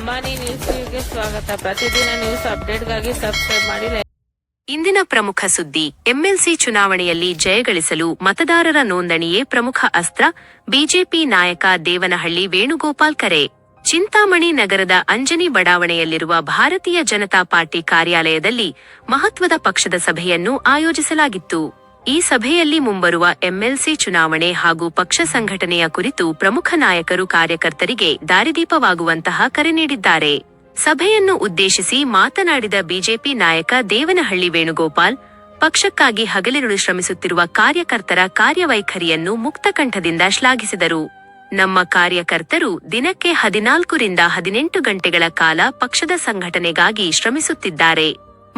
ಅಂಬಾನಿ ನ್ಯೂಸ್ಗೆ ಸ್ವಾಗತ. ಪ್ರತಿದಿನ ನ್ಯೂಸ್ ಅಪ್ಡೇಟ್ಗಾಗಿ ಸಬ್ಸ್ಕ್ರೈಬ್ ಮಾಡಿ. ಇಂದಿನ ಪ್ರಮುಖ ಸುದ್ದಿ. ಎಂಎಲ್ಸಿ ಚುನಾವಣೆಯಲ್ಲಿ ಜಯಗಳಿಸಲು ಮತದಾರರ ನೋಂದಣಿಯೇ ಪ್ರಮುಖ ಅಸ್ತ್ರ. ಬಿಜೆಪಿ ನಾಯಕ ದೇವನಹಳ್ಳಿ ವೇಣುಗೋಪಾಲ್ ಕರೆ. ಚಿಂತಾಮಣಿ ನಗರದ ಅಂಜನಿ ಬಡಾವಣೆಯಲ್ಲಿರುವ ಭಾರತೀಯ ಜನತಾ ಪಾರ್ಟಿ ಕಾರ್ಯಾಲಯದಲ್ಲಿ ಮಹತ್ವದ ಪಕ್ಷದ ಸಭೆಯನ್ನು ಆಯೋಜಿಸಲಾಗಿತ್ತು. ಈ ಸಭೆಯಲ್ಲಿ ಮುಂಬರುವ ಎಂಎಲ್ಸಿ ಚುನಾವಣೆ ಹಾಗೂ ಪಕ್ಷ ಸಂಘಟನೆಯ ಕುರಿತು ಪ್ರಮುಖ ನಾಯಕರು ಕಾರ್ಯಕರ್ತರಿಗೆ ದಾರಿದೀಪವಾಗುವಂತಹ ಕರೆ ನೀಡಿದ್ದಾರೆ. ಸಭೆಯನ್ನು ಉದ್ದೇಶಿಸಿ ಮಾತನಾಡಿದ ಬಿಜೆಪಿ ನಾಯಕ ದೇವನಹಳ್ಳಿ ವೇಣುಗೋಪಾಲ್, ಪಕ್ಷಕ್ಕಾಗಿ ಹಗಲಿರುಳು ಶ್ರಮಿಸುತ್ತಿರುವ ಕಾರ್ಯಕರ್ತರ ಕಾರ್ಯವೈಖರಿಯನ್ನು ಮುಕ್ತಕಂಠದಿಂದ ಶ್ಲಾಘಿಸಿದರು. ನಮ್ಮ ಕಾರ್ಯಕರ್ತರು ದಿನಕ್ಕೆ 14 ರಿಂದ 18 ಗಂಟೆಗಳ ಕಾಲ ಪಕ್ಷದ ಸಂಘಟನೆಗಾಗಿ ಶ್ರಮಿಸುತ್ತಿದ್ದಾರೆ.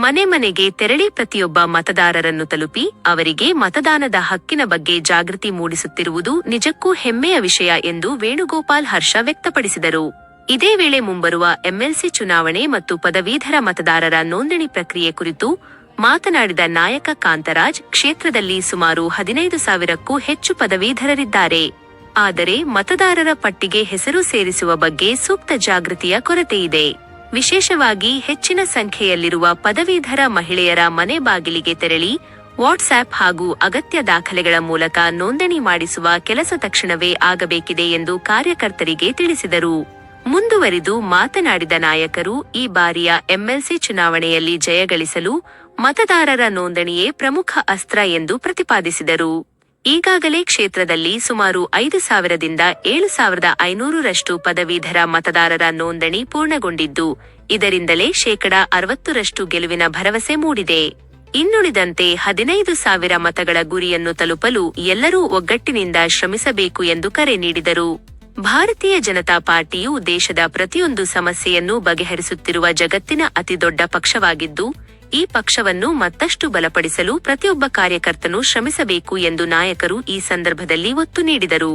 ಮನೆ ಮನೆಗೆ ತೆರಳಿ ಪ್ರತಿಯೊಬ್ಬ ಮತದಾರರನ್ನು ತಲುಪಿ ಅವರಿಗೆ ಮತದಾನದ ಹಕ್ಕಿನ ಬಗ್ಗೆ ಜಾಗೃತಿ ಮೂಡಿಸುತ್ತಿರುವುದು ನಿಜಕ್ಕೂ ಹೆಮ್ಮೆಯ ವಿಷಯ ಎಂದು ವೇಣುಗೋಪಾಲ್ ಹರ್ಷ ವ್ಯಕ್ತಪಡಿಸಿದರು. ಇದೇ ವೇಳೆ ಮುಂಬರುವ ಎಂಎಲ್ಸಿ ಚುನಾವಣೆ ಮತ್ತು ಪದವೀಧರ ಮತದಾರರ ನೋಂದಣಿ ಪ್ರಕ್ರಿಯೆ ಕುರಿತು ಮಾತನಾಡಿದ ನಾಯಕ ಕಾಂತರಾಜ್, ಕ್ಷೇತ್ರದಲ್ಲಿ ಸುಮಾರು 15,000ಕ್ಕೂ ಹೆಚ್ಚು ಪದವೀಧರರಿದ್ದಾರೆ. ಆದರೆ ಮತದಾರರ ಪಟ್ಟಿಗೆ ಹೆಸರು ಸೇರಿಸುವ ಬಗ್ಗೆ ಸೂಕ್ತ ಜಾಗೃತಿಯ ಕೊರತೆಯಿದೆ. ವಿಶೇಷವಾಗಿ ಹೆಚ್ಚಿನ ಸಂಖ್ಯೆಯಲ್ಲಿರುವ ಪದವೀಧರ ಮಹಿಳೆಯರ ಮನೆ ಬಾಗಿಲಿಗೆ ತೆರಳಿ ವಾಟ್ಸ್ಆಪ್ ಹಾಗೂ ಅಗತ್ಯ ದಾಖಲೆಗಳ ಮೂಲಕ ನೋಂದಣಿ ಮಾಡಿಸುವ ಕೆಲಸ ತಕ್ಷಣವೇ ಆಗಬೇಕಿದೆ ಎಂದು ಕಾರ್ಯಕರ್ತರಿಗೆ ತಿಳಿಸಿದರು. ಮುಂದುವರಿದು ಮಾತನಾಡಿದ ನಾಯಕರು, ಈ ಬಾರಿಯ ಎಂಎಲ್ಸಿ ಚುನಾವಣೆಯಲ್ಲಿ ಜಯಗಳಿಸಲು ಮತದಾರರ ನೋಂದಣಿಯೇ ಪ್ರಮುಖ ಅಸ್ತ್ರ ಎಂದು ಪ್ರತಿಪಾದಿಸಿದರು. ಈಗಾಗಲೇ ಕ್ಷೇತ್ರದಲ್ಲಿ ಸುಮಾರು 5,000 ದಿಂದ 7,500ರಷ್ಟು ಪದವೀಧರ ಮತದಾರರ ನೋಂದಣಿ ಪೂರ್ಣಗೊಂಡಿದ್ದು, ಇದರಿಂದಲೇ 60% ಗೆಲುವಿನ ಭರವಸೆ ಮೂಡಿದೆ. ಇನ್ನುಳಿದಂತೆ 15,000 ಮತಗಳ ಗುರಿಯನ್ನು ತಲುಪಲು ಎಲ್ಲರೂ ಒಗ್ಗಟ್ಟಿನಿಂದ ಶ್ರಮಿಸಬೇಕು ಎಂದು ಕರೆ ನೀಡಿದರು. ಭಾರತೀಯ ಜನತಾ ಪಾರ್ಟಿಯು ದೇಶದ ಪ್ರತಿಯೊಂದು ಸಮಸ್ಯೆಯನ್ನು ಬಗೆಹರಿಸುತ್ತಿರುವ ಜಗತ್ತಿನ ಅತಿದೊಡ್ಡ ಪಕ್ಷವಾಗಿದ್ದು, ಈ ಪಕ್ಷವನ್ನು ಮತ್ತಷ್ಟು ಬಲಪಡಿಸಲು ಪ್ರತಿಯೊಬ್ಬ ಕಾರ್ಯಕರ್ತನೂ ಶ್ರಮಿಸಬೇಕು ಎಂದು ನಾಯಕರು ಈ ಸಂದರ್ಭದಲ್ಲಿ ಒತ್ತು ನೀಡಿದರು.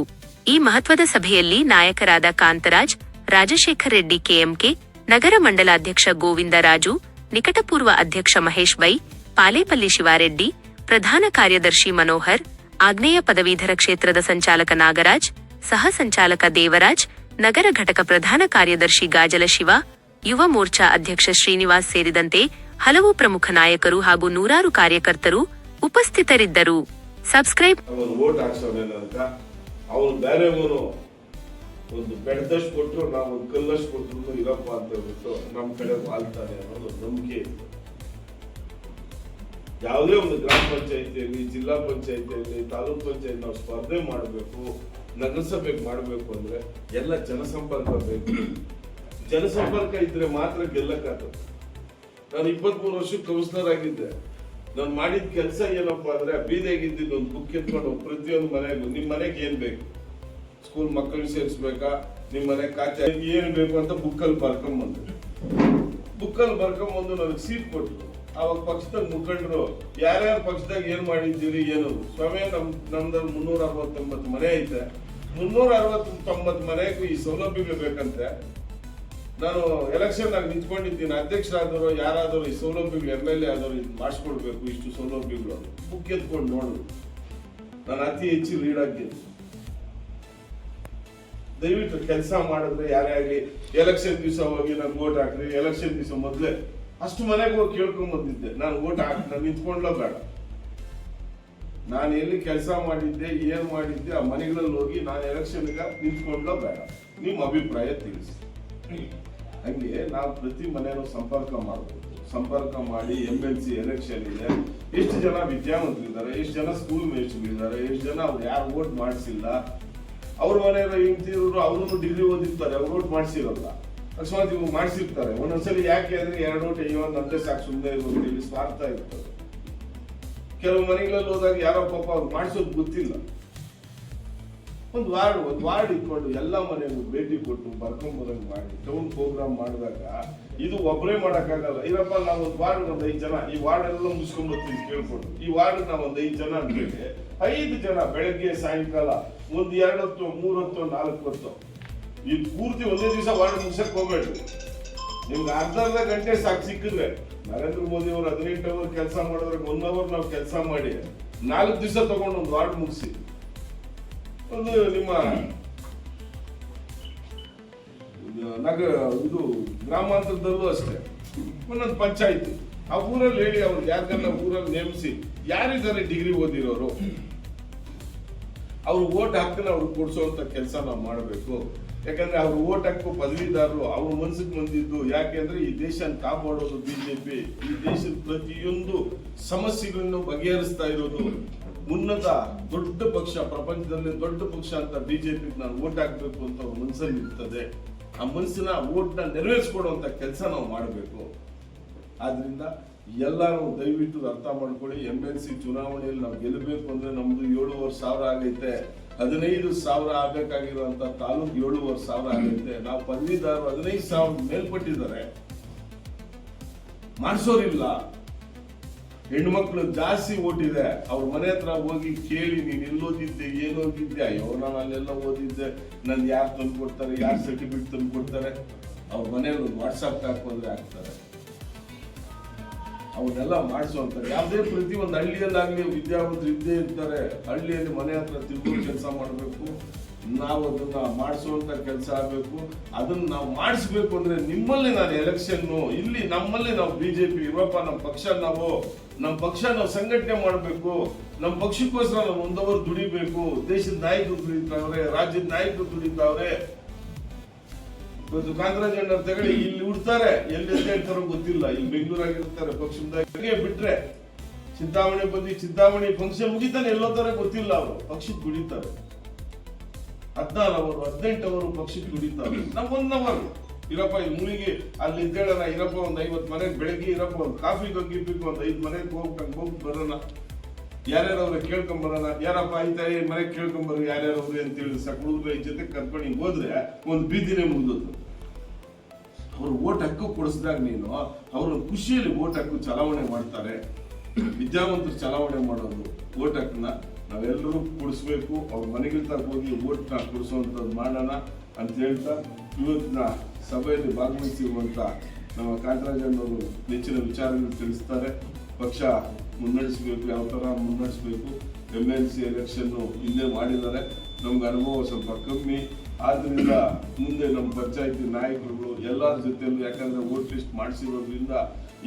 ಈ ಮಹತ್ವದ ಸಭೆಯಲ್ಲಿ ನಾಯಕರಾದ ಕಾಂತರಾಜ್, ರಾಜಶೇಖರ್ ರೆಡ್ಡಿ ಕೆಎಂಕೆ, ನಗರ ಮಂಡಲಾಧ್ಯಕ್ಷ ಗೋವಿಂದ ರಾಜು, ನಿಕಟಪೂರ್ವ ಅಧ್ಯಕ್ಷ ಮಹೇಶ್ ಬೈ, ಪಾಲೇಪಲ್ಲಿ ಶಿವಾರೆಡ್ಡಿ, ಪ್ರಧಾನ ಕಾರ್ಯದರ್ಶಿ ಮನೋಹರ್, ಆಗ್ನೇಯ ಪದವೀಧರ ಕ್ಷೇತ್ರದ ಸಂಚಾಲಕ ನಾಗರಾಜ್, ಸಹ ಸಂಚಾಲಕ ದೇವರಾಜ್, ನಗರ ಘಟಕ ಪ್ರಧಾನ ಕಾರ್ಯದರ್ಶಿ ಗಾಜಲ ಶಿವ, ಯುವ ಮೋರ್ಚಾ ಅಧ್ಯಕ್ಷ ಶ್ರೀನಿವಾಸ್ ಸೇರಿದಂತೆ ಹಲವು ಪ್ರಮುಖ ನಾಯಕರು ಹಾಗೂ ನೂರಾರು ಕಾರ್ಯಕರ್ತರು ಉಪಸ್ಥಿತರಿದ್ದರು. ಸಬ್ಸ್ಕ್ರೈಬ್. ವೋಟ್ ಹಾಕ್ಸೋನೇನಂತ ಅವನು ಬೇರೆಯವನು ಒಂದು ಬೆಡ್ದಷ್ಟು ಕೊಟ್ಟರು, ನಾವು ಒಂದು ಕಲ್ಲಷ್ಟು ಕೊಟ್ಟರು ಇರಪ್ಪ ಅಂತ ಹೇಳ್ಬಿಟ್ಟು ನಮ್ಮ ಕಡೆ ವಾಲ್ತಾನೆ ಅನ್ನೋದು ನಂಬಿಕೆ ಇತ್ತು. ಯಾವುದೇ ಒಂದು ಗ್ರಾಮ ಪಂಚಾಯತಿಯಲ್ಲಿ, ಜಿಲ್ಲಾ ಪಂಚಾಯತಿಯಲ್ಲಿ, ತಾಲೂಕ್ ಪಂಚಾಯತ್ ನಾವು ಸ್ಪರ್ಧೆ ಮಾಡಬೇಕು, ನಗರಸಭೆಗೆ ಮಾಡಬೇಕು ಅಂದ್ರೆ ಎಲ್ಲ ಜನಸಂಪರ್ಕ ಬೇಕು. ಜನಸಂಪರ್ಕ ಇದ್ರೆ ಮಾತ್ರ ಗೆಲ್ಲಕ್ಕಾಗ್ತದೆ. ನಾನು 23 ವರ್ಷಕ್ಕೆ ಕೌನ್ಸಿಲರ್ ಆಗಿದ್ದೆ. ನಾನು ಮಾಡಿದ ಕೆಲಸ ಏನಪ್ಪಾ ಅಂದ್ರೆ, ಬೀದಿಯಾಗಿದ್ದಿದ್ದು ಒಂದು ಬುಕ್ ಎತ್ಕೊಂಡು ಪ್ರತಿಯೊಂದು ಮನೆಗೂ, ನಿಮ್ ಮನೆಗೆ ಏನ್ ಬೇಕು, ಸ್ಕೂಲ್ ಮಕ್ಕಳಿಗೆ ಸೇರಿಸ್ಬೇಕಾ, ನಿಮ್ ಮನೆ ಖಾತೆ ಏನ್ ಬೇಕು ಅಂತ ಬುಕ್ಕಲ್ಲಿ ಬರ್ಕೊಂಬಂದು ನನಗೆ ಸೀಟ್ ಕೊಟ್ಟರು. ಅವಾಗ ಪಕ್ಷದಾಗ ಮುಖಂಡರು ಯಾರ್ಯಾರ ಪಕ್ಷದಾಗ ಏನ್ ಮಾಡಿದ್ದೀರಿ ಏನು ಸ್ವಾಮಿ, ನಮ್ದು 369 ಮನೆ ಐತೆ, 369 ಮನೆಗೂ ಈ ಸೌಲಭ್ಯಗಳು ಬೇಕಂತೆ. ನಾನು ಎಲೆಕ್ಷನ್ ಆಗಿ ನಿಂತ್ಕೊಂಡಿದ್ದೀನಿ, ಅಧ್ಯಕ್ಷರಾದವರು ಯಾರಾದರೂ ಈ ಸೌಲಭ್ಯಗಳು MLA ಆದವರು ಇದು ಮಾಡಿಸ್ಕೊಡ್ಬೇಕು, ಇಷ್ಟು ಸೌಲಭ್ಯಗಳು ಬುಕ್ ಎತ್ಕೊಂಡು ನೋಡು. ನಾನು ಅತಿ ಹೆಚ್ಚು ಲೀಡ್ ಆಗಿದ್ದೀನಿ. ದಯವಿಟ್ಟು ಕೆಲಸ ಮಾಡಿದ್ರೆ ಯಾರೇ ಆಗಲಿ, ಎಲೆಕ್ಷನ್ ದಿವಸ ಹೋಗಿ ನಾನು ವೋಟ್ ಹಾಕ್ರಿ, ಎಲೆಕ್ಷನ್ ದಿವಸ ಮೊದಲೇ ಅಷ್ಟು ಮನೆಗೆ ಹೋಗಿ ಕೇಳ್ಕೊಂಡ್ ಬಂದಿದ್ದೆ, ನಾನು ವೋಟ್ ಹಾಕಿ ನಾನು ನಿಂತ್ಕೊಂಡ್ಲೋ ಬೇಡ, ನಾನು ಎಲ್ಲಿ ಕೆಲಸ ಮಾಡಿದ್ದೆ ಏನ್ ಮಾಡಿದ್ದೆ ಆ ಮನೆಗಳಲ್ಲಿ ಹೋಗಿ ನಾನು ಎಲೆಕ್ಷನ್ಗೆ ನಿಂತ್ಕೊಂಡ್ಲೋ ಬೇಡ, ನಿಮ್ಮ ಅಭಿಪ್ರಾಯ ತಿಳಿಸಿ. ಹಂಗೆ ನಾವು ಪ್ರತಿ ಮನೆಯೂ ಸಂಪರ್ಕ ಮಾಡಬೇಕು. ಸಂಪರ್ಕ ಮಾಡಿ MLC ಎಲೆಕ್ಷನ್ ಇದೆ, ಎಷ್ಟು ಜನ ವಿದ್ಯಾವಂತರಿದ್ದಾರೆ, ಎಷ್ಟು ಜನ ಸ್ಕೂಲ್ ಮೇಸ್ಟ್ರಿದ್ದಾರೆ, ಎಷ್ಟು ಜನ ಅವ್ರು ಯಾರು ವೋಟ್ ಮಾಡಿಸಿಲ್ಲ, ಅವ್ರ ಮನೆಯಲ್ಲ ಹೆಂಡ್ತಿರೋರು ಅವರು ಡಿಗ್ರಿ ಓದಿರ್ತಾರೆ, ಅವ್ರು ವೋಟ್ ಮಾಡಿಸಿರಲ್ಲ, ಅಕಸ್ಮಾತ್ ಇವ್ರು ಮಾಡಿಸಿರ್ತಾರೆ. ಒಂದೊಂದ್ಸಲಿ ಯಾಕೆ ಅಂದ್ರೆ 2 ವೋಟ್ ಅಂದ್ರೆ ಸಾಕು ಸುಮ್ಮನೆ ಇರೋದು ಸ್ವಾರ್ಥ ಇರ್ತದೆ. ಕೆಲವು ಮನೆಗಳಲ್ಲಿ ಹೋದಾಗ ಯಾರೋ ಪಾಪ ಅವ್ರು ಮಾಡಿಸೋದು ಗೊತ್ತಿಲ್ಲ, ಒಂದು ವಾರ್ಡ್ ಇಟ್ಕೊಂಡು ಎಲ್ಲ ಮನೆಗೂ ಭೇಟಿ ಕೊಟ್ಟು ಬರ್ಕೊಂಬರಂಗ್ ಮಾಡಿ ಟೌನ್ ಪ್ರೋಗ್ರಾಮ್ ಮಾಡಿದಾಗ ಇದು ಒಬ್ಬರೇ ಮಾಡಕ್ಕಾಗಲ್ಲ. ಇರಪ್ಪ ನಾವು ಒಂದು ವಾರ್ಡ್ ಒಂದು 5 ಜನ, ಈ ವಾರ್ಡ್ ಎಲ್ಲ ಮುಗಿಸ್ಕೊಂಡ್ ಬರ್ತೀವಿ ಕೇಳ್ಕೊಂಡು, ಈ ವಾರ್ಡ್ ನಾವು ಒಂದು 5 ಜನ ಅಂತೇಳಿ 5 ಜನ ಬೆಳಗ್ಗೆ ಸಾಯಂಕಾಲ ಒಂದು 2 ಹೊತ್ತು 3 ಹೊತ್ತು 4 ಹೊತ್ತು ಈ ಪೂರ್ತಿ ಒಂದೇ ದಿವಸ ವಾರ್ಡ್ ಮುಗಿಸಕ್ ಹೋಗ್ಬೇಡ್ರಿ. ನಿಮ್ಗೆ ಅರ್ಧ ಗಂಟೆ ಸಾಕು ಸಿಕ್ಕಿದ್ರೆ. ನರೇಂದ್ರ ಮೋದಿ ಅವರು 18 ಅವರ್ ಕೆಲಸ ಮಾಡಿದ್ರೆ 1 ಅವರ್ ನಾವು ಕೆಲಸ ಮಾಡಿ 4 ದಿವಸ ತಗೊಂಡು ಒಂದು ವಾರ್ಡ್ ಮುಗಿಸಿ ಒಂದು ನಿಮ್ಮ ಇದು ಗ್ರಾಮಾಂತರದಲ್ಲೂ ಅಷ್ಟೇ ಒಂದೊಂದು ಪಂಚಾಯಿತಿ ಆ ಊರಲ್ಲಿ ಹೇಳಿ ಅವ್ರಿಗೆ ಯಾರಿಗೆಲ್ಲ ಊರಲ್ಲಿ ನೇಮಿಸಿ ಯಾರಿದ್ದಾರೆ ಡಿಗ್ರಿ ಓದಿರೋರು ಅವ್ರು ಓಟ್ ಹಾಕನ ಅವ್ರು ಕೊಡ್ಸೋಂತ ಕೆಲಸ ನಾವು ಮಾಡಬೇಕು. ಯಾಕಂದ್ರೆ ಅವ್ರು ಓಟ್ ಹಾಕೋ ಪದವೀದಾರರು ಅವ್ರ ಮನ್ಸಿಗೆ ಬಂದಿದ್ದು ಯಾಕೆಂದ್ರೆ ಈ ದೇಶ ಕಾಪಾಡೋದು ಬಿಜೆಪಿ, ಈ ದೇಶದ ಪ್ರತಿಯೊಂದು ಸಮಸ್ಯೆಗಳನ್ನು ಬಗೆಹರಿಸ್ತಾ ಇರೋದು ಉನ್ನತ ದೊಡ್ಡ ಪಕ್ಷ, ಪ್ರಪಂಚದಲ್ಲಿ ದೊಡ್ಡ ಪಕ್ಷ ಅಂತ ಬಿಜೆಪಿ ನಾನು ಓಟ್ ಹಾಕ್ಬೇಕು ಅಂತ ಅವ್ರ ಮನಸ್ಸಲ್ಲಿ ಇರ್ತದೆ. ಆ ಮನಸ್ಸಿನ ಓಟ್ನ ನೆರವೇರಿಸ್ಕೊಡುವಂತ ಕೆಲಸ ನಾವು ಮಾಡಬೇಕು. ಆದ್ರಿಂದ ಎಲ್ಲರೂ ದಯವಿಟ್ಟು ಅರ್ಥ ಮಾಡ್ಕೊಳ್ಳಿ. MLC ಚುನಾವಣೆಯಲ್ಲಿ ನಾವು ಗೆಲ್ಲಬೇಕು ಅಂದ್ರೆ ನಮ್ದು 7,500 ಆಗೈತೆ. 15,000 ಆಗ್ಬೇಕಾಗಿರುವಂತ ತಾಲೂಕು 7,500 ಆಗೈತೆ. ನಾವು ಪದವೀದಾರರು 15,000 ಮೇಲ್ಪಟ್ಟಿದ್ದಾರೆ, ಮಾಡಿಸೋರಿಲ್ಲ. ಹೆಣ್ಮಕ್ಳು ಜಾಸ್ತಿ ಓಟಿದೆ. ಅವ್ರ ಮನೆ ಹತ್ರ ಹೋಗಿ ಕೇಳಿ, ನೀನ್ ಎಲ್ಲೋದಿದ್ದೆ, ಏನೋದಿದ್ದೆ, ಅಯ್ಯೋ ನಾನು ಅಲ್ಲೆಲ್ಲ ಓದಿದ್ದೆ, ನನ್ ಯಾರು ತಂದು ಕೊಡ್ತಾರೆ, ಯಾರು ಸರ್ಟಿಫಿಕೇಟ್ ತಂದು ಕೊಡ್ತಾರೆ, ಅವ್ರ ಮನೆಯಲ್ಲಿ ವಾಟ್ಸಾಪ್ ಹಾಕೊಂಡ್ರೆ ಆಗ್ತಾರೆ. ಅವನ್ನೆಲ್ಲ ಮಾಡಿಸುವಂತಾರೆ. ಯಾವುದೇ ಪ್ರತಿ ಒಂದು ಹಳ್ಳಿಯಲ್ಲಾಗ್ಲಿ ವಿದ್ಯಾವಂತರು ಇದ್ದೇ ಇರ್ತಾರೆ. ಹಳ್ಳಿಯಲ್ಲಿ ಮನೆ ಹತ್ರ ತಿರುಗೋ ಕೆಲಸ ಮಾಡಬೇಕು. ನಾವು ಅದನ್ನ ಮಾಡಿಸುವಂತ ಕೆಲಸ ಆಗಬೇಕು. ಅದನ್ನ ನಾವು ಮಾಡಿಸ್ಬೇಕು ಅಂದ್ರೆ ನಿಮ್ಮಲ್ಲಿ ನಾನು ಎಲೆಕ್ಷನ್ ಇಲ್ಲಿ ನಮ್ಮಲ್ಲಿ ನಾವು ಬಿಜೆಪಿ ಇವಪ್ಪ ನಮ್ಮ ಪಕ್ಷ ನಾವು ಸಂಘಟನೆ ಮಾಡಬೇಕು. ನಮ್ಮ ಪಕ್ಷಕ್ಕೋಸ್ಕರ ನಾವು ಒಂದವರು ದುಡಿಬೇಕು. ದೇಶದ ನಾಯಕರು ದುಡಿತಾವ್ರೆ, ರಾಜ್ಯದ ನಾಯಕರು ದುಡಿತಾವ್ರೆ. ಇವತ್ತು ಕಾಂಗ್ರೆಸ್ ಜನ ತಗೊಳ್ಳಿ, ಇಲ್ಲಿ ಉಡ್ತಾರೆ, ಎಲ್ಲಿ ಹೇಳ್ತಾರೋ ಗೊತ್ತಿಲ್ಲ. ಇಲ್ಲಿ ಬೆಂಗಳೂರಾಗಿರ್ತಾರೆ ಪಕ್ಷದ ಬಿಟ್ರೆ ಚಿಂತಾಮಣಿ ಫಂಕ್ಷನ್ ಮುಗಿತಾನೆ ಎಲ್ಲೋ ತರ ಗೊತ್ತಿಲ್ಲ. ಅವರು ಪಕ್ಷಕ್ಕೆ ದುಡಿತಾರೆ. 14 ಅವರು 18 ಅವರು ಪಕ್ಷಕ್ಕೆ ದುಡಿತಾರೆ. ನಮ್ 1 ಅವರ್ ಇರಪ್ಪ ಇಲ್ಲಿ ಮುಳಿಗೆ ಅಲ್ಲಿ ಇದ್ದೇಳನ ಇರಪ್ಪ ಒಂದ್ 50 ಮನೆಗೆ ಬೆಳಗ್ಗೆ ಇರಪ್ಪ ಒಂದು ಕಾಫಿ ಗೀಪಿಗೆ ಒಂದು 5 ಮನೆಗೆ ಹೋಗಿ ಬರೋಣ, ಯಾರ್ಯಾರು ಅವ್ರ ಕೇಳ್ಕೊಂಡ್ ಬರೋಣ, ಯಾರಪ್ಪ ಆಯ್ತಾ ಮನೆಗೆ ಕೇಳ್ಕೊಂಬರ್ರಿ ಯಾರ್ಯಾರು ಅವ್ರಿ ಅಂತ ಹೇಳಿ ಹುಡುಗರ ಜೊತೆ ಕರ್ಕೊಂಡು ಹಿಂಗ್ ಹೋದ್ರೆ ಒಂದು ಬೀದಿನೇ ಮುಗಿದೋದು. ಅವ್ರು ಓಟ್ ಹಕ್ಕು ಕೊಡಿಸಿದಾಗ ನೀನು ಅವ್ರ ಖುಷಿಯಲ್ಲಿ ಓಟ್ ಹಕ್ಕು ಚಲಾವಣೆ ಮಾಡ್ತಾರೆ. ವಿದ್ಯಾವಂತರು ಚಲಾವಣೆ ಮಾಡೋದು ಓಟ್ ಹಕ್ಕನ್ನ ನಾವೆಲ್ಲರೂ ಕೊಡಿಸ್ಬೇಕು. ಅವ್ರ ಮನೆಗಿಂತ ಹೋಗಿ ಓಟ್ನ ಕೊಡಿಸುವಂಥದ್ದು ಮಾಡೋಣ ಅಂತ ಹೇಳ್ತಾ ಇವತ್ತಿನ ಸಭೆಯಲ್ಲಿ ಭಾಗವಹಿಸಿರುವಂತ ನಮ್ಮ ಕಾಂತರಾಜಣ್ಣವರು ನೆಚ್ಚಿನ ವಿಚಾರಗಳು ತಿಳಿಸ್ತಾರೆ. ಪಕ್ಷ ಮುನ್ನಡೆಸಬೇಕು, ಯಾವ ತರ ಮುನ್ನಡೆಸಬೇಕು. MLC ಎಲೆಕ್ಷನ್ ಹಿಂದೆ ಮಾಡಿದ್ದಾರೆ, ನಮ್ಗೆ ಅನುಭವ ಸ್ವಲ್ಪ ಕಮ್ಮಿ. ಆದ್ರಿಂದ ಮುಂದೆ ನಮ್ಮ ಪಂಚಾಯತಿ ನಾಯಕರುಗಳು ಎಲ್ಲರ ಜೊತೆಯಲ್ಲೂ, ಯಾಕಂದ್ರೆ ವೋಟ್ ಲಿಸ್ಟ್ ಮಾಡಿಸಿರೋದ್ರಿಂದ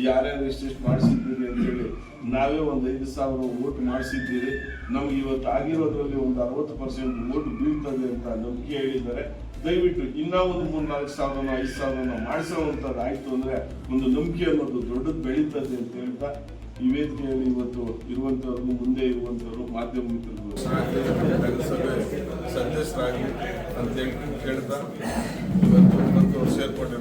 ಯಾರ್ಯಾರು ಎಷ್ಟೆಷ್ಟು ಮಾಡಿಸಿದ್ದೀರಿ ಅಂತೇಳಿ ನಾವೇ ಒಂದು 5,000 ವೋಟ್ ಮಾಡಿಸಿದ್ದೀರಿ. ನಮ್ಗೆ ಇವತ್ತು ಆಗಿರೋದ್ರಲ್ಲಿ ಒಂದು 60% ವೋಟ್ ಬೀಳ್ತದೆ ಅಂತ ನಂಬಿಕೆ ಹೇಳಿದ್ದಾರೆ. ದಯವಿಟ್ಟು ಇನ್ನ ಒಂದು 3,000-4,000 5,000 ಮಾಡಿಸೋವಂಥದ್ದು ಆಯ್ತು ಅಂದ್ರೆ ಒಂದು ನಂಬಿಕೆ ಅನ್ನೋದು ದೊಡ್ಡದು ಬೆಳೀತದೆ ಅಂತ ಹೇಳ್ತಾ ಈ ವೇದಿಕೆಯಲ್ಲಿ ಇವತ್ತು ಇರುವಂತವ್ರಿಗೂ ಮುಂದೆ ಇರುವಂತವ್ರು ಮಾಧ್ಯಮ ಮಿತ್ರರು ಸದಸ್ಯರಾಗಿ ಅಂತ ಹೇಳ್ತಾ ಇವತ್ತು 10 ವರ್ಷ ಸೇರ್ಪಡೆ